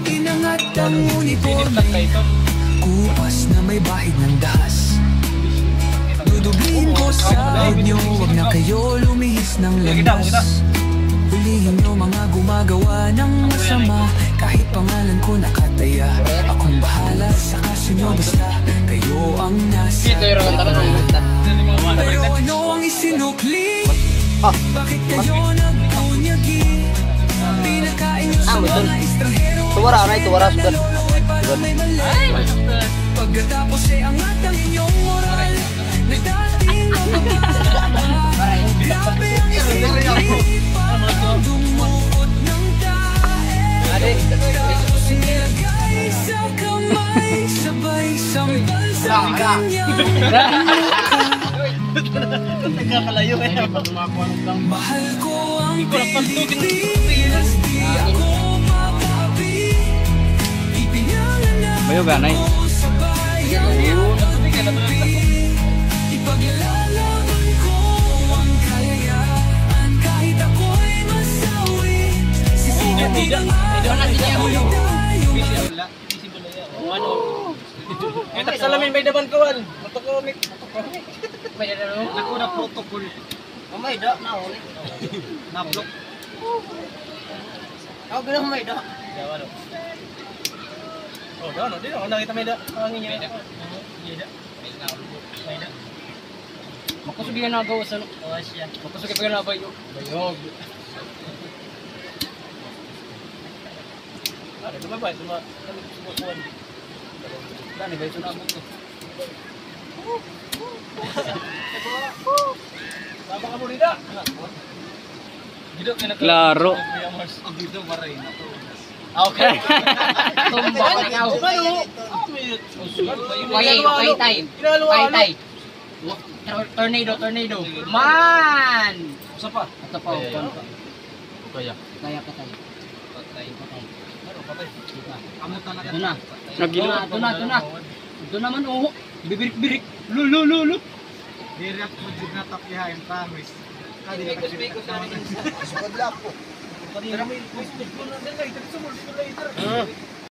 Inangat ang uniforme, kupas na may bahid ng dahas. Dudubliin ko sa inyo, wag na kayo lumihis ng landas. Hulihin nyo mga gumagawa ng masama, kahit pangalan ko nakataya. Akong bahala sa kaso nyo, basta kayo ang nasa baba. Pero ano ang isinukli? Bakit kayo nagpunyagi? Pinakain nyo sa mga estranghero, naluluway para may mali. Pagkatapos ay angat ang inyong moral, nagdating ang mga grabe ang isipang dumuot ng tae. Tapos nilagay sa kamay, sabay sampal sa kanyang nagkakalayo eh. mahal ko ang Pilipinas, di ako papabi. Ipinanganak ako sa bayan ng Pilipinas. Ipaglalaban ko ang kalayaan, kahit ako'y masawi. Sisigatin ang araw na tayong Etak salamin may daban kawan. Motokomik. May ano? Ako na protocol. May da na ulit. Na block. Ako gano'n may da. Jawa do. Oh, doon, dito ako nakita may da. Ang inyo. May da. May da. Makusugihan na gawa sa Asia. Makusugihan na bayo. Bayog. Ada cuma baik cuma semua. Dan ni baik cuma abuk tu. Apa kamu tidak? Hidup kena Klaro. Gitu marahin ako. Okay. Tumbang kau. Tay. Tornado. Man. Siapa? Atau pa. Kaya patay. Ito naman oh. Bibirik-birik. Lu. Birak mo jud na tapihain promise. Kadi ka speak sa amin. Sugod lang po. Pero may speak ko na later.